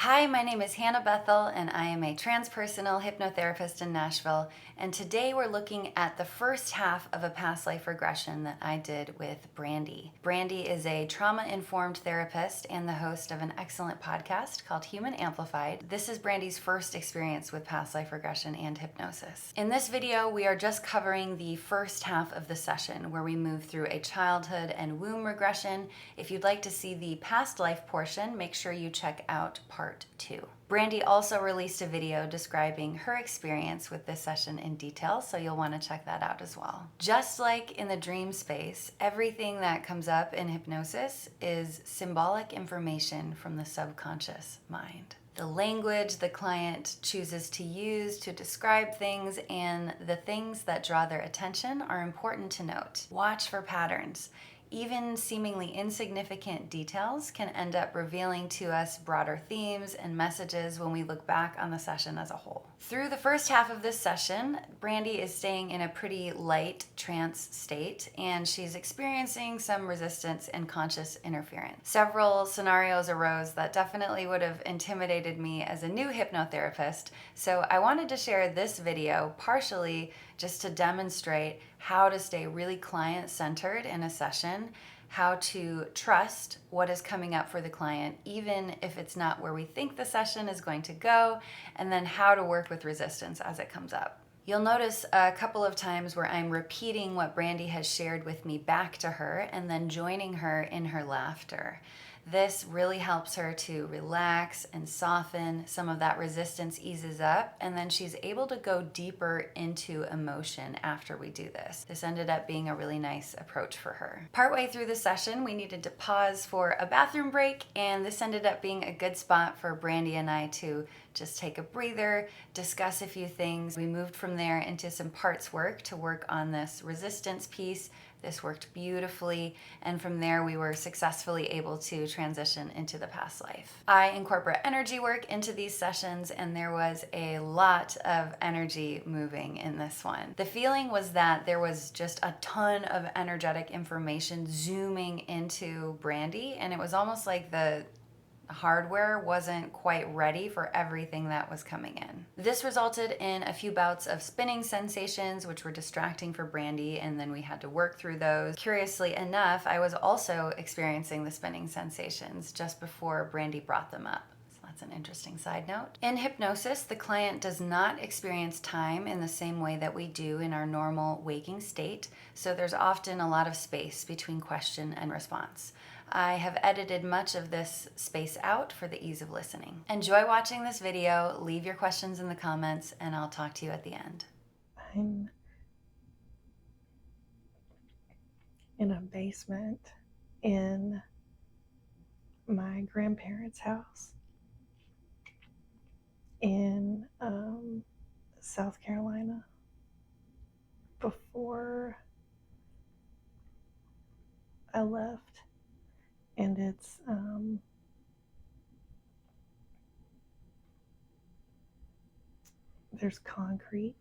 Hi, my name is Hannah Bethel, and I am a transpersonal hypnotherapist in Nashville. And today we're looking at the first half of a past life regression that I did with Brandi. Brandi is a trauma-informed therapist and the host of an excellent podcast called Human Amplified. This is Brandi's first experience with past life regression and hypnosis. In this video, we are just covering the first half of the session where we move through a childhood and womb regression. If you'd like to see the past life portion, make sure you check out part 2. Brandi also released a video describing her experience with this session in detail, so you'll want to check that out as well. Just like in the dream space, everything that comes up in hypnosis is symbolic information from the subconscious mind. The language the client chooses to use to describe things and the things that draw their attention are important to note. Watch for patterns. Even seemingly insignificant details can end up revealing to us broader themes and messages when we look back on the session as a whole. Through the first half of this session, Brandi is staying in a pretty light trance state, and she's experiencing some resistance and conscious interference. Several scenarios arose that definitely would have intimidated me as a new hypnotherapist, so I wanted to share this video partially just to demonstrate how to stay really client-centered in a session, how to trust what is coming up for the client, even if it's not where we think the session is going to go, and then how to work with resistance as it comes up. You'll notice a couple of times where I'm repeating what Brandi has shared with me back to her and then joining her in her laughter. This really helps her to relax and soften. Some of that resistance eases up, and then she's able to go deeper into emotion after we do this. This ended up being a really nice approach for her. Partway through the session, we needed to pause for a bathroom break, and this ended up being a good spot for Brandi and I to just take a breather, discuss a few things. We moved from there into some parts work to work on this resistance piece. This worked beautifully, and from there we were successfully able to transition into the past life. I incorporate energy work into these sessions, and there was a lot of energy moving in this one. The feeling was that there was just a ton of energetic information zooming into Brandi, and it was almost like the hardware wasn't quite ready for everything that was coming in. This resulted in a few bouts of spinning sensations, which were distracting for Brandi, and then we had to work through those. Curiously enough, I was also experiencing the spinning sensations just before Brandi brought them up. That's an interesting side note. In hypnosis, the client does not experience time in the same way that we do in our normal waking state, so there's often a lot of space between question and response. I have edited much of this space out for the ease of listening. Enjoy watching this video, leave your questions in the comments, and I'll talk to you at the end. I'm in a basement in my grandparents' house in South Carolina before I left, and it's there's concrete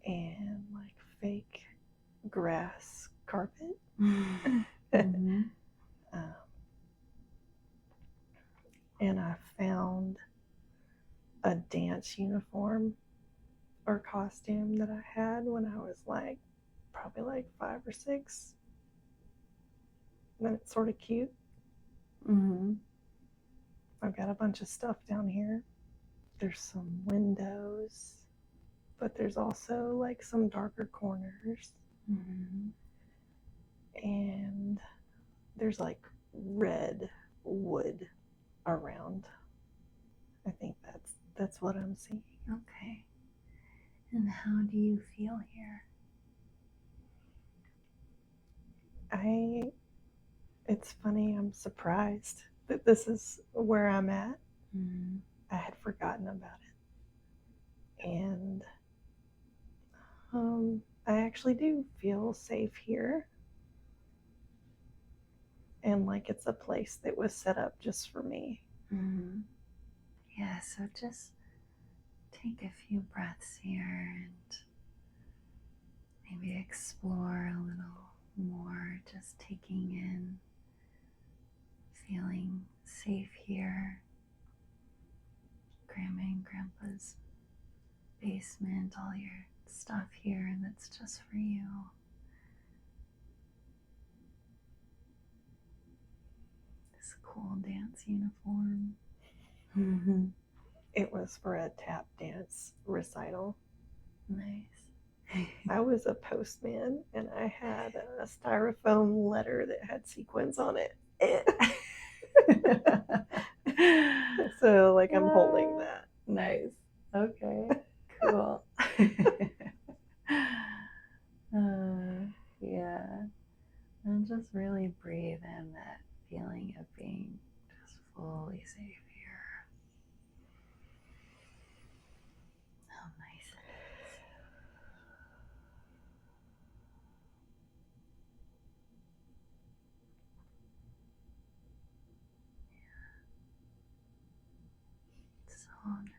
and like fake grass carpet. Mm-hmm. And I found a dance uniform or costume that I had when I was probably 5 or 6. And it's sort of cute. Mm-hmm. I've got a bunch of stuff down here. There's some windows, but there's also some darker corners. Mm-hmm. And there's red wood around. I think that's what I'm seeing. Okay. And how do you feel here? It's funny, I'm surprised that this is where I'm at. Mm-hmm. I had forgotten about it. And I actually do feel safe here. And it's a place that was set up just for me. Mm-hmm. Yeah, so just take a few breaths here and maybe explore a little more, just taking in, feeling safe here. Grandma and Grandpa's basement, all your stuff here that's just for you. This cool dance uniform. Mm-hmm. It was for a tap dance recital. Nice. I was a postman and I had a styrofoam letter that had sequins on it. So like I'm holding that. Nice. Okay. Cool. Yeah. And just really breathe in that feeling of being just fully safe here. How nice it is. Yeah. So nice.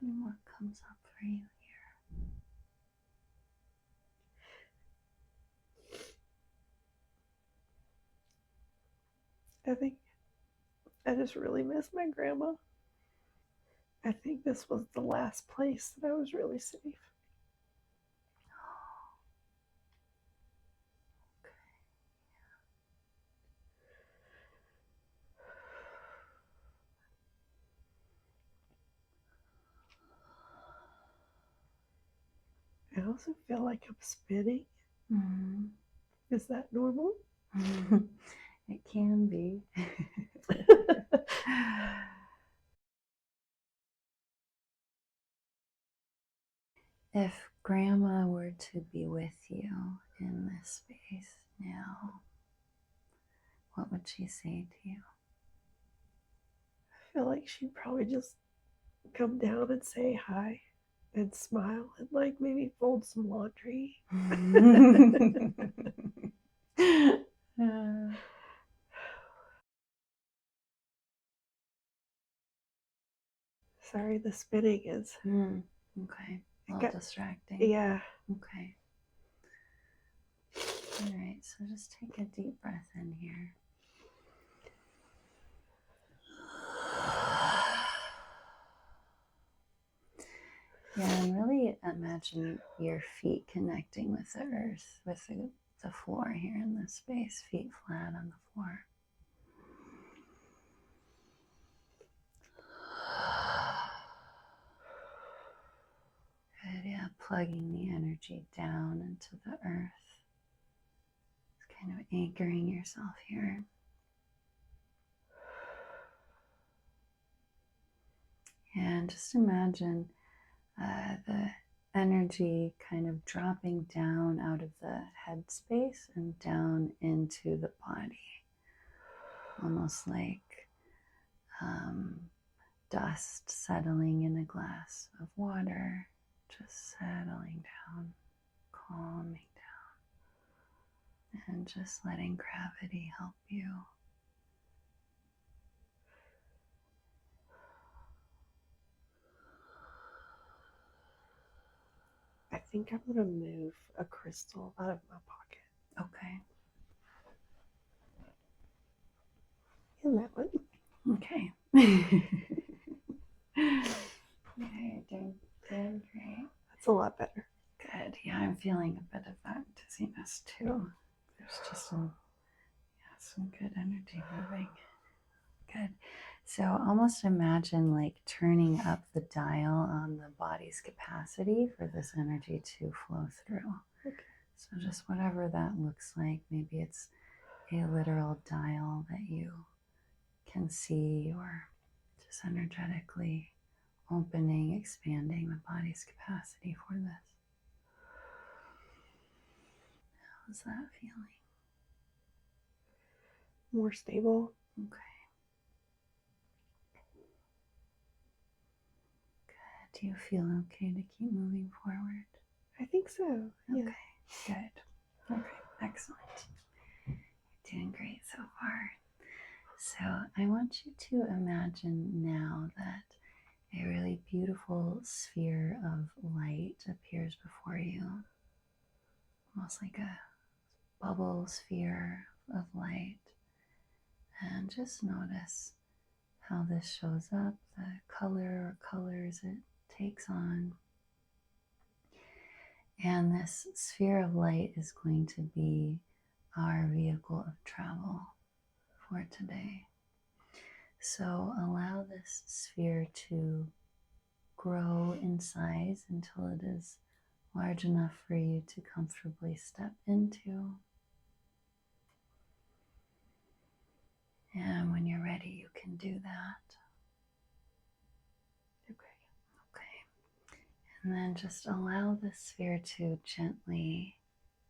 And what comes up for you here? I think I just really miss my grandma. I think this was the last place that I was really safe. I also feel like I'm spinning. Mm-hmm. Is that normal? It can be. If Grandma were to be with you in this space now, what would she say to you? I feel like she'd probably just come down and say hi and smile and like maybe fold some laundry. Sorry, the spinning is okay. A little distracting. Yeah. Okay. All right, so just take a deep breath in here. Yeah, and really imagine your feet connecting with the earth, with the floor here in this space, feet flat on the floor. Good, yeah, plugging the energy down into the earth. Just kind of anchoring yourself here. And just imagine the energy kind of dropping down out of the head space and down into the body. Almost like dust settling in a glass of water, just settling down, calming down, and just letting gravity help you. I think I'm going to move a crystal out of my pocket. Okay. In that one. Okay. Yeah, you're doing great. That's a lot better. Good. Yeah, I'm feeling a bit of that dizziness too. There's just some good energy moving. Good. So almost imagine like turning up the dial on the body's capacity for this energy to flow through. Okay. So just whatever that looks like, maybe it's a literal dial that you can see, or just energetically opening, expanding the body's capacity for this. How's that feeling? More stable. Okay. Good. Do you feel okay to keep moving forward? I think so. Yeah. Okay. Good. Okay. Excellent. You're doing great so far. So I want you to imagine now that a really beautiful sphere of light appears before you, almost like a bubble sphere of light. And just notice how this shows up, the color or colors it takes on. And this sphere of light is going to be our vehicle of travel for today. So allow this sphere to grow in size until it is large enough for you to comfortably step into. And when you're ready, you can do that. Okay. And then just allow the sphere to gently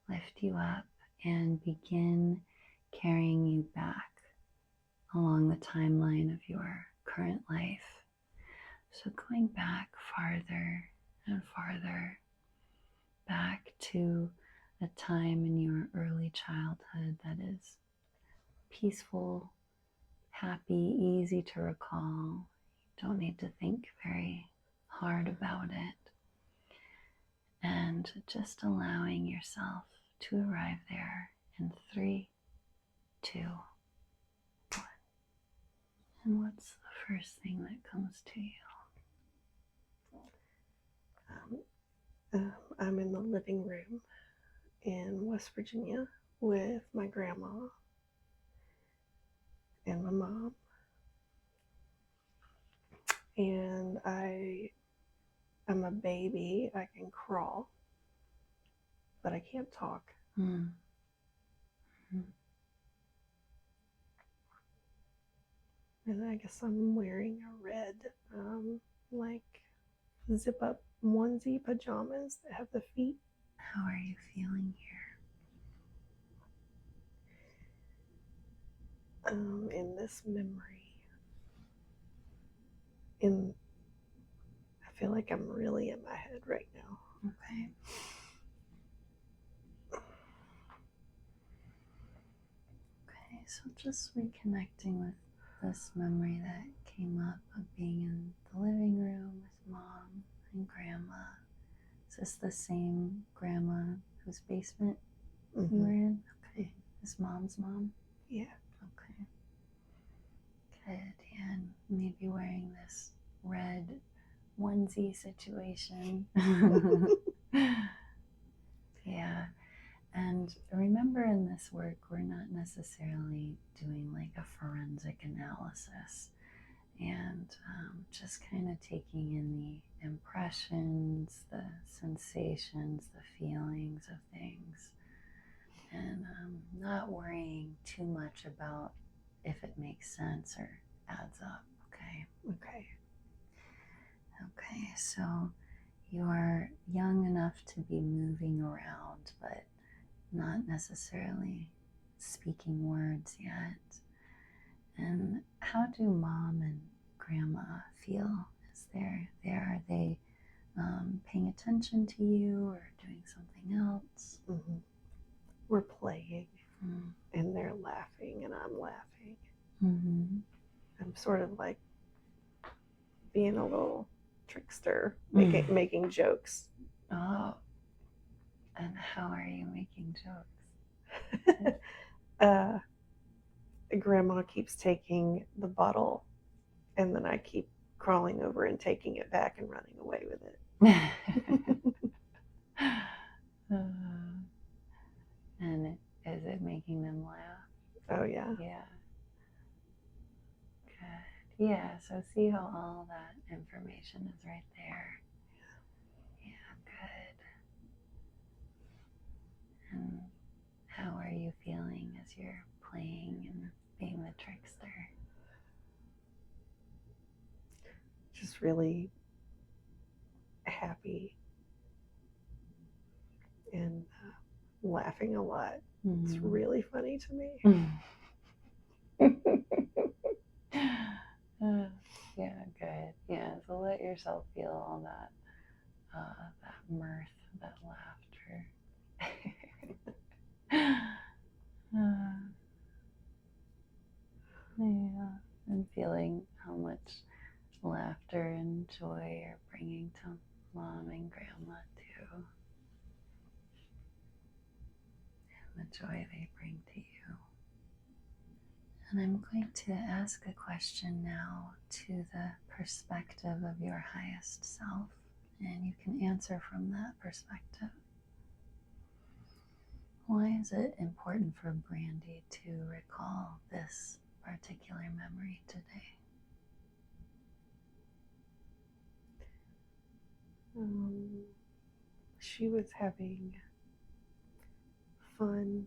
lift you up and begin carrying you back along the timeline of your current life. So going back farther and farther, back to a time in your early childhood that is peaceful, happy, easy to recall. You don't need to think very hard about it. And just allowing yourself to arrive there in 3, 2, 1. And what's the first thing that comes to you? I'm in the living room in West Virginia with my grandma and my mom. And I'm a baby. I can crawl, but I can't talk. Mm. And I guess I'm wearing a red, like zip up onesie pajamas that have the feet. How are you feeling here? In this memory, I feel like I'm really in my head right now. Okay. Okay, so just reconnecting with this memory that came up of being in the living room with mom and grandma. Is this the same grandma whose basement you were in? Okay. Is mom's mom? Yeah. Okay. Good. And maybe wearing this red onesie situation. Yeah. And remember, in this work, we're not necessarily doing like a forensic analysis, and just kind of taking in the impressions, the sensations, the feelings of things, and not worrying too much about if it makes sense or adds up. Okay. Okay. Okay, so you're young enough to be moving around, but not necessarily speaking words yet. And how do mom and grandma feel? Is there are they paying attention to you or doing something else? Mm-hmm. We're playing, Mm. and they're laughing, and I'm laughing. Mm-hmm. I'm sort of like being a little trickster, making jokes. Oh, and how are you making jokes? Grandma keeps taking the bottle, and then I keep crawling over and taking it back and running away with it. And is it making them laugh? Oh, yeah. Yeah. Good. Yeah, so see how all that information is right there. Yeah, good. And how are you feeling as you're playing and being the trickster? Just really happy and laughing a lot. Mm-hmm. It's really funny to me. Yeah, good. Yeah, so let yourself feel all that mirth, that laughter. Yeah. And feeling how much laughter and joy you're bringing to Mom and Grandma too. And the joy they bring to you. And I'm going to ask a question now to the perspective of your highest self, and you can answer from that perspective. Why is it important for Brandi to recall this particular memory today? She was having fun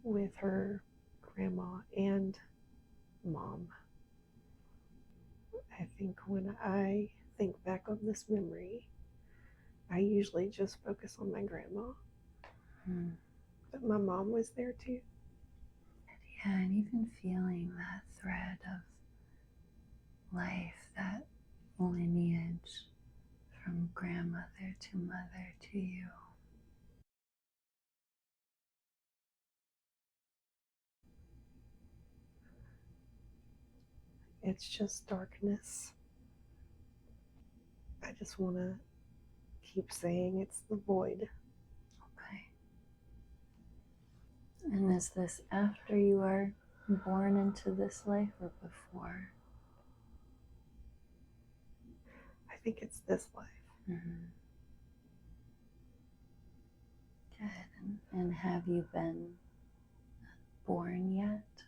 with her grandma and mom. I think when I think back on this memory, I usually just focus on my grandma. But my mom was there too. Yeah, and even feeling that thread of life, that lineage from grandmother to mother to you. It's just darkness. I just want to keep saying it's the void. Okay. And is this after you are born into this life or before? I think it's this life. Mm-hmm. Good. And have you been born yet?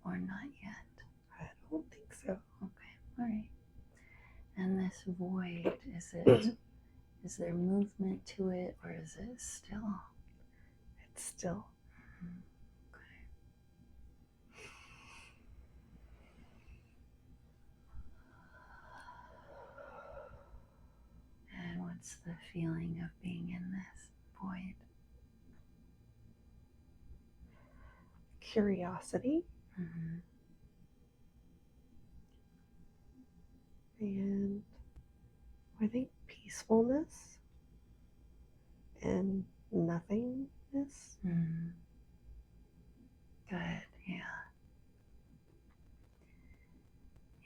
Or not yet? I don't think so. Okay, all right. And this void, is there movement to it, or is it still? It's still. Okay. And what's the feeling of being in this void? Curiosity. Mm-hmm. And I think peacefulness and nothingness. Mm-hmm. Good, yeah.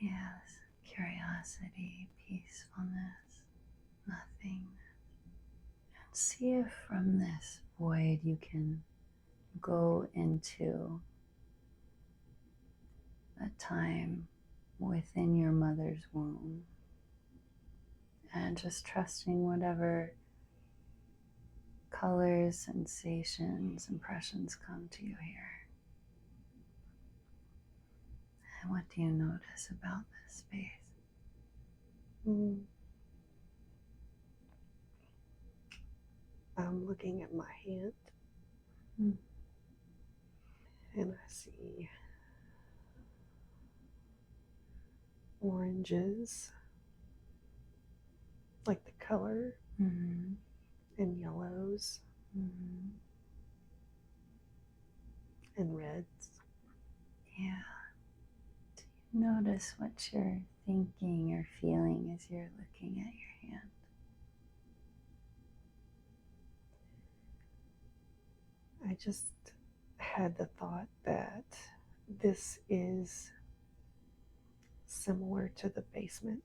Yes, curiosity, peacefulness, nothingness. And see if from this void you can go into a time within your mother's womb and just trusting whatever colors, sensations, impressions come to you here. And what do you notice about this space? I'm looking at my hand and I see oranges, like the color, and yellows and reds. Yeah. Do you notice what you're thinking or feeling as you're looking at your hand? I just had the thought that this is similar to the basement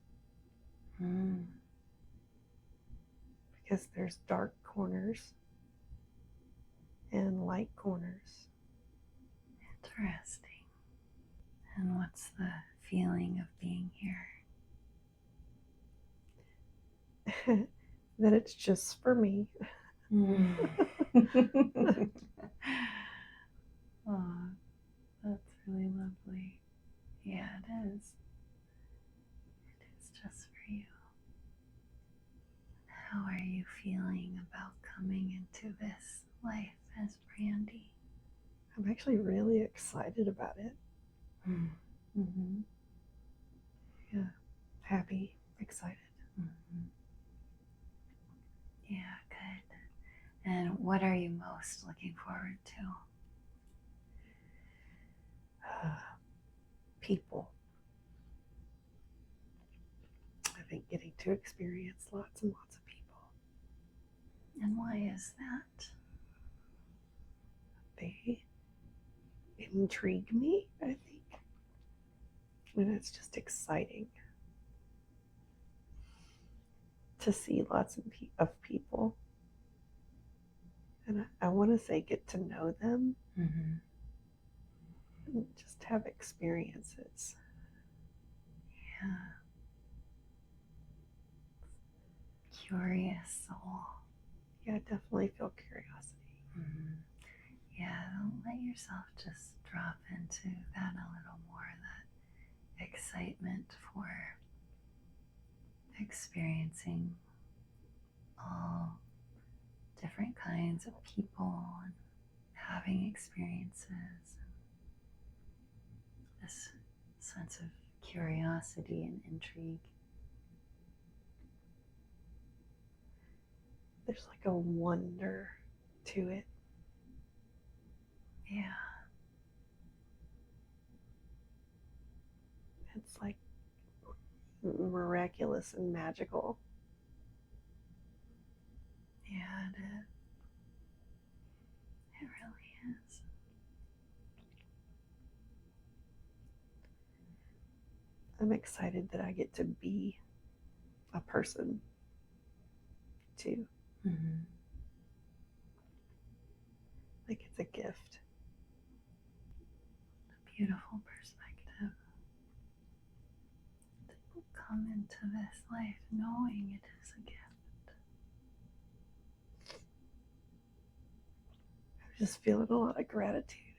because there's dark corners and light corners. Interesting. And what's the feeling of being here? That it's just for me. Oh, that's really lovely. Yeah, it is. It is just for you. How are you feeling about coming into this life as Brandi? I'm actually really excited about it. Mm-hmm. Yeah, happy, excited. Mm-hmm. Yeah, good. And what are you most looking forward to? People. I think getting to experience lots and lots of people. And why is that? They intrigue me, I think. And it's just exciting to see lots of people. And I want to say get to know them and just have experiences. Yeah. Curious soul. Yeah, I definitely feel curiosity. Yeah, let yourself just drop into that a little more, that excitement for experiencing all different kinds of people and having experiences, and this sense of curiosity and intrigue. There's like a wonder to it. Yeah. It's like miraculous and magical. Yeah, it is. It really is. I'm excited that I get to be a person too. Like it's a gift. A beautiful perspective. To come into this life knowing it is a gift. I'm just feeling a lot of gratitude.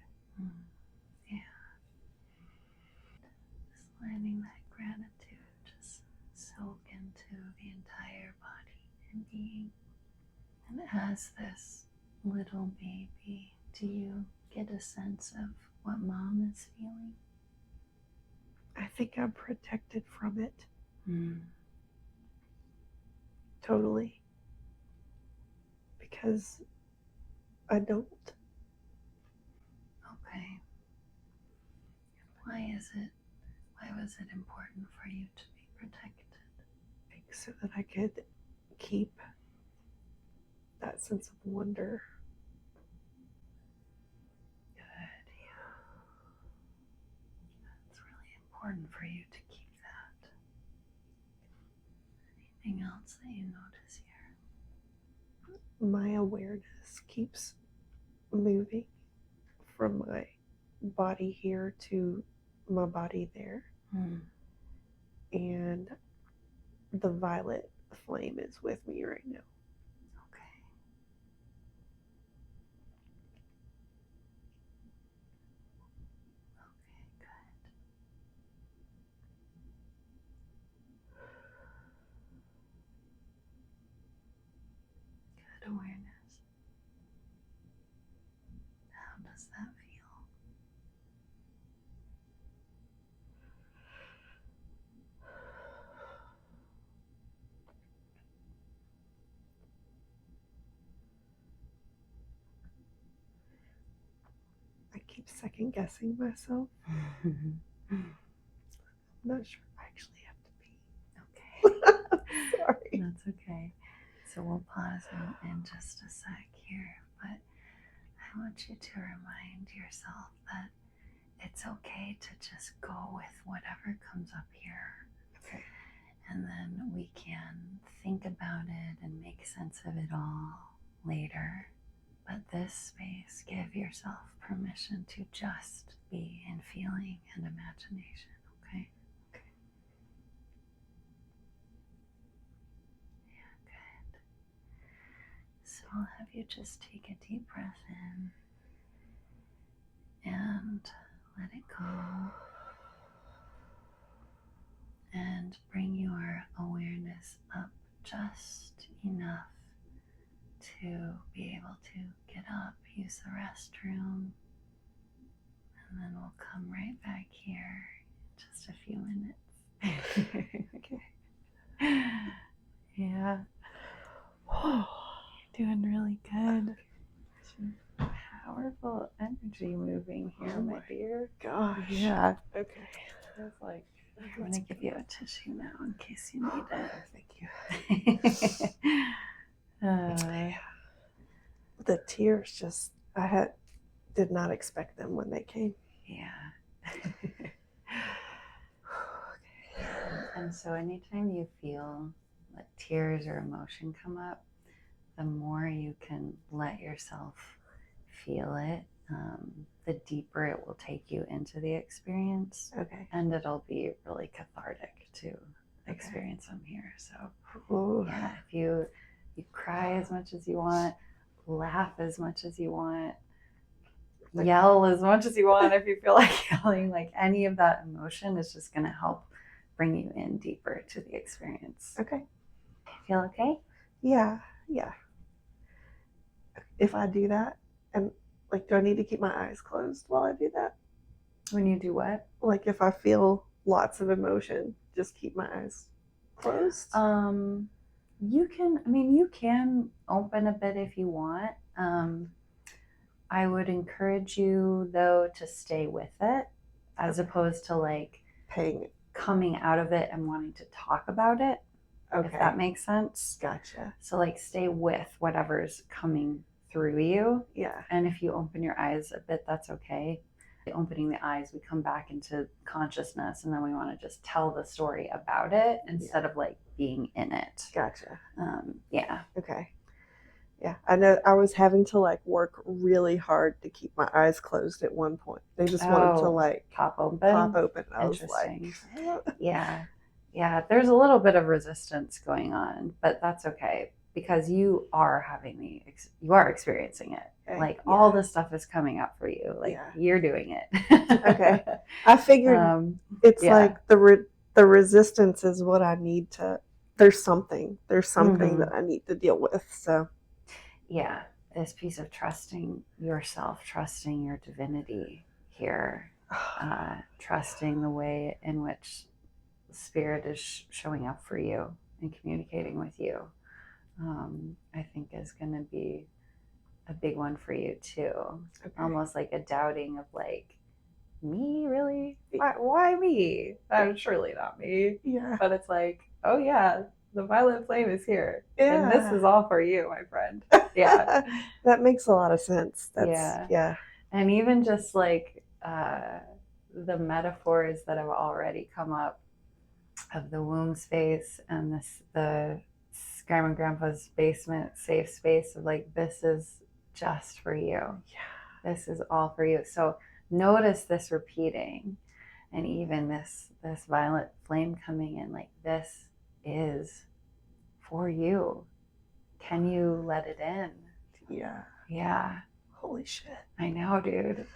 Yeah. Just letting that gratitude just soak into the entire body and being. And as this little baby, do you get a sense of what mom is feeling? I think I'm protected from it. Totally. Because I don't. Okay. Why was it important for you to be protected? I think so that I could keep that sense of wonder. Good, yeah. It's really important for you to keep that. Anything else that you notice here? My awareness keeps moving from my body here to my body there. And the violet flame is with me right now. Okay. Okay, good. Good awareness. How does that feel? I keep second guessing myself. I'm not sure I actually have to be. Okay. Sorry. That's okay. So we'll pause in just a sec here, but I want you to remind yourself that it's okay to just go with whatever comes up here. Okay. And then we can think about it and make sense of it all later. But this space, give yourself permission to just be in feeling and imagination, okay? Okay. Yeah, good. So I'll have you just take a deep breath in and let it go. And bring your awareness up just enough to be able to get up, use the restroom, and then we'll come right back here in just a few minutes. Okay. Yeah. You're doing really good. Powerful energy moving here, Oh my dear. Gosh. Yeah. Okay. It's like, I'm going to give you a tissue now in case you need Thank you. it. The tears just, did not expect them when they came. Yeah. And so anytime you feel like tears or emotion come up, the more you can let yourself feel it, the deeper it will take you into the experience. Okay. And it'll be really cathartic to experience them here. So Ooh. yeah, if you cry as much as you want, laugh as much as you want, yell as much as you want if you feel like yelling, like any of that emotion is just going to help bring you in deeper to the experience. Okay. Feel okay? Yeah. If I do that, and like, do I need to keep my eyes closed while I do that? When you do what? Like, if I feel lots of emotion, just keep my eyes closed? You can open a bit if you want. I would encourage you, though, to stay with it as opposed to like coming out of it and wanting to talk about it. Okay. If that makes sense. Gotcha. So like stay with whatever's coming through you. Yeah. And if you open your eyes a bit, that's okay. Opening the eyes, we come back into consciousness, and then we want to just tell the story about it instead of like being in it. Gotcha. Yeah. Okay. Yeah, I know I was having to like work really hard to keep my eyes closed at one point. They just wanted to like pop open. I was like, yeah. There's a little bit of resistance going on, but that's okay because you are experiencing it. Okay. Like all this stuff is coming up for you. Like you're doing it. Okay. I figured it's like the resistance is what I need to. There's something that I need to deal with. So. Yeah, this piece of trusting yourself, trusting your divinity here, trusting the way in which spirit is showing up for you and communicating with you, I think is going to be a big one for you too. Okay. Almost like a doubting of like, me really? Why me? That's surely not me. Yeah. But it's like, oh yeah, the violet flame is here. Yeah. And this is all for you, my friend. Yeah. That makes a lot of sense. Yeah. And even just like the metaphors that have already come up of the womb space and the grandma and grandpa's basement safe space of like, this is just for you. Yeah. This is all for you. So notice this repeating, and even this violet flame coming in, like this is for you. Can you let it in? Yeah. Yeah. Holy shit. I know, dude.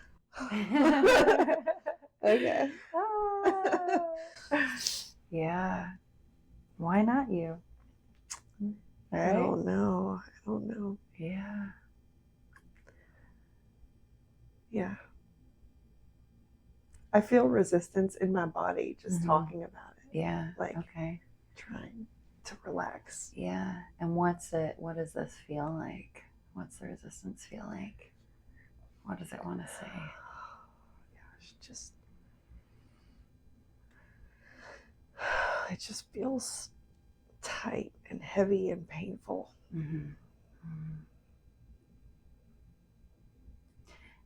Okay. Yeah. Why not you? Right? I don't know. Yeah. Yeah. I feel resistance in my body just talking about it. Yeah. Like, okay. Trying to relax. Yeah. And what does this feel like? What's the resistance feel like? What does it want to say? Gosh, it just feels tight and heavy and painful. Mm-hmm. Mm-hmm.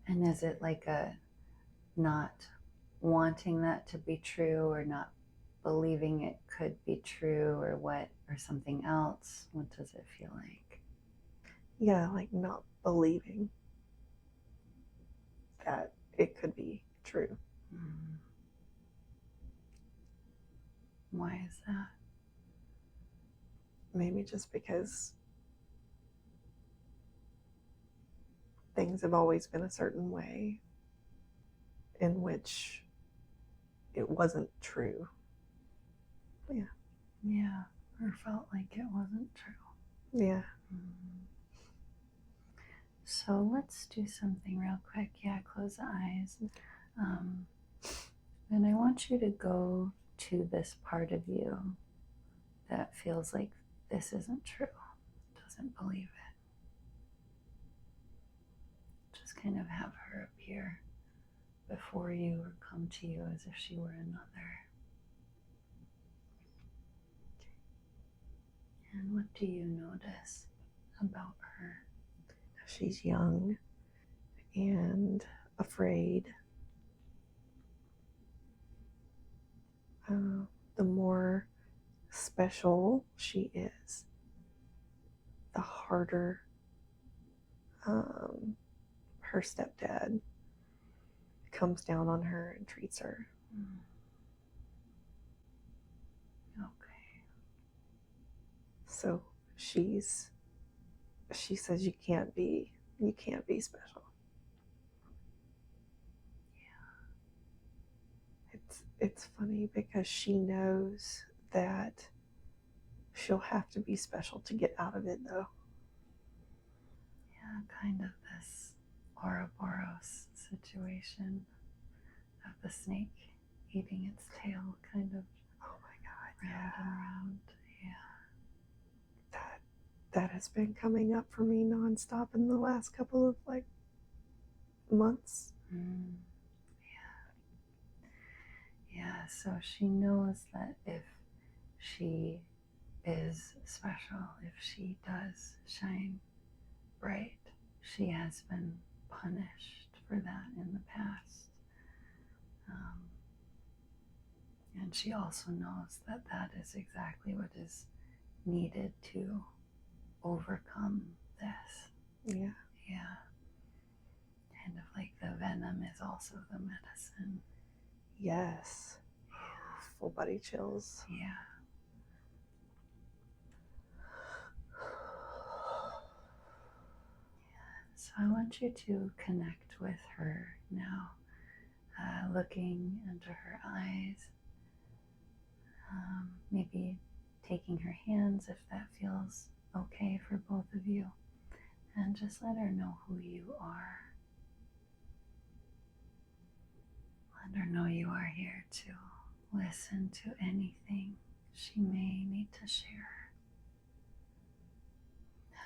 And is it like a not wanting that to be true, or not believing it could be true, or something else? What does it feel like? Yeah, like not believing that it could be true. Mm. Why is that? Maybe just because things have always been a certain way in which it wasn't true. Yeah. Yeah. Or felt like it wasn't true. Yeah. Mm. So let's do something real quick. Yeah, close the eyes. And I want you to go to this part of you that feels like this isn't true, doesn't believe it. Just kind of have her appear before you or come to you as if she were another. And what do you notice about her? She's young and afraid. The more special she is, the harder her stepdad comes down on her and treats her. Okay. So she says you can't be special. Yeah. It's funny because she knows that she'll have to be special to get out of it, though. Yeah, kind of this Ouroboros situation of the snake eating its tail, kind of. Oh my God! Round and round. Yeah. That has been coming up for me nonstop in the last couple of months. Yeah, so she knows that if she is special, if she does shine bright, she has been punished for that in the past. And she also knows that that is exactly what is needed to overcome this. Yeah. Yeah. Kind of like the venom is also the medicine. Yes. Full body chills. Yeah. So I want you to connect with her now, looking into her eyes, maybe taking her hands if that feels okay for both of you, and just let her know who you are. Let her know you are here to listen to anything she may need to share.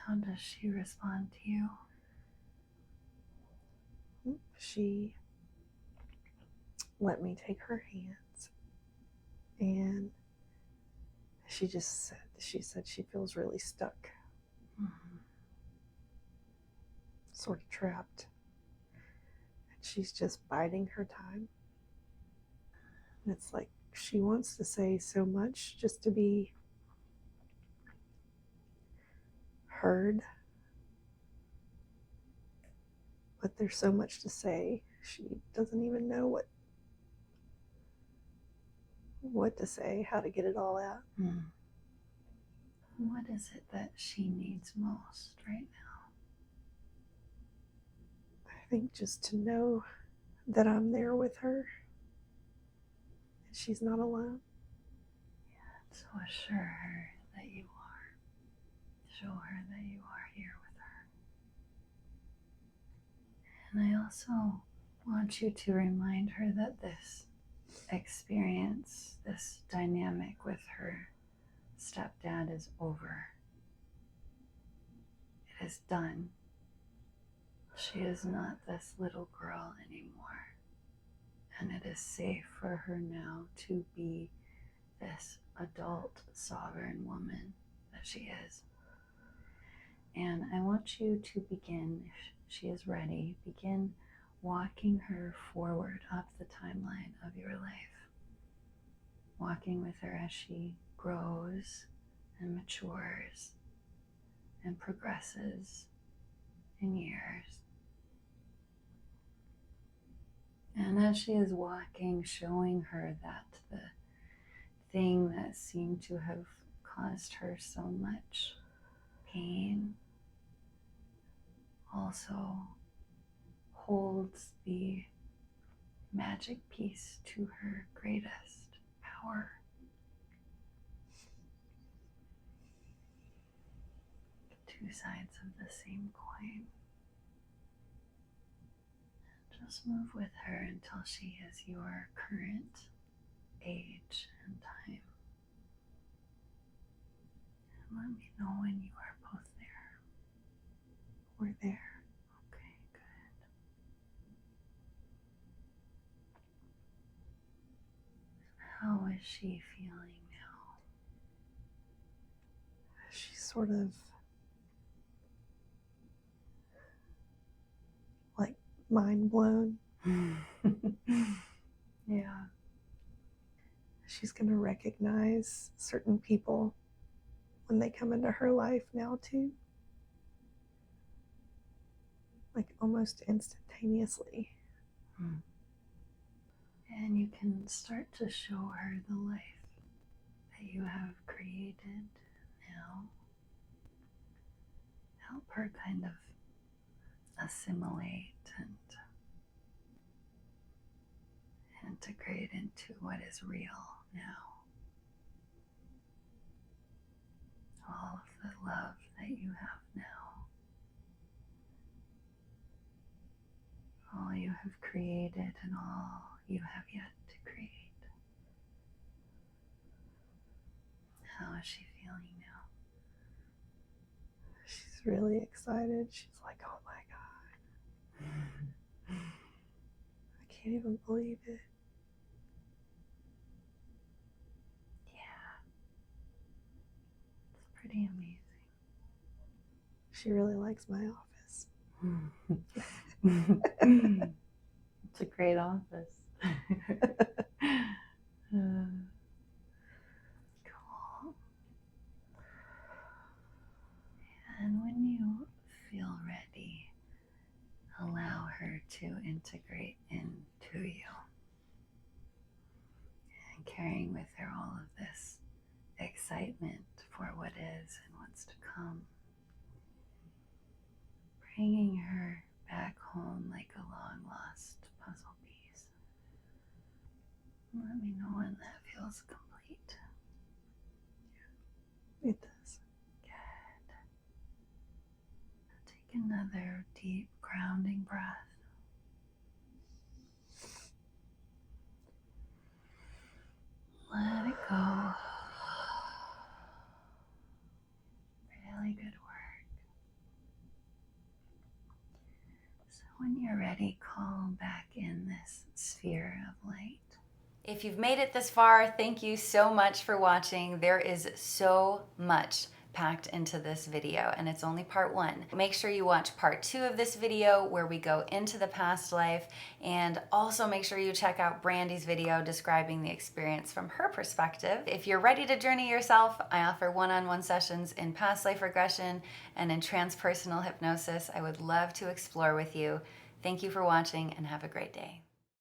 How does she respond to you? She let me take her hands, and she said she feels really stuck, sort of trapped, and she's just biding her time. And it's like she wants to say so much just to be heard, but there's so much to say she doesn't even know what to say, how to get it all out. What is it that she needs most right now? I think just to know that I'm there with her and she's not alone. Yeah, so assure her that you are. Show her that you are here with her. And I also want you to remind her that this experience, this dynamic with her stepdad is over. It is done. She is not this little girl anymore. And it is safe for her now to be this adult, sovereign woman that she is. And I want you to begin, if she is ready, begin walking her forward up the timeline of your life. Walking with her as she grows and matures and progresses in years. And as she is walking, showing her that the thing that seemed to have caused her so much pain also holds the magic piece to her greatest power. Two sides of the same coin. Just move with her until she is your current age and time. And let me know when you are both there. We're there. Okay, good. How is she feeling now? She's sort of like mind blown. Yeah. She she's going to recognize certain people when they come into her life now too. Like almost instantaneously. And you can start to show her the life that you have created now. Help her kind of assimilate and integrate into what is real now. All of the love that you have now. All you have created and all you have yet to create. How is she feeling now? She's really excited. She's like, oh my God. I can't even believe it. Yeah. It's pretty amazing. She really likes my office. It's a great office. Cool. And when you feel ready, allow her to integrate into you. And carrying with her all of this excitement for what is and what's to come. Bringing her back home like a long-lost puzzle piece. Let me know when that feels complete. It does. Good. Take another deep grounding breath. Let it go. Really good work. So when you're ready, call back in this sphere of light. If you've made it this far, thank you so much for watching. There is so much packed into this video, and it's only part 1. Make sure you watch part 2 of this video where we go into the past life, and also make sure you check out Brandi's video describing the experience from her perspective. If you're ready to journey yourself, I offer one-on-one sessions in past life regression and in transpersonal hypnosis. I would love to explore with you. Thank you for watching and have a great day.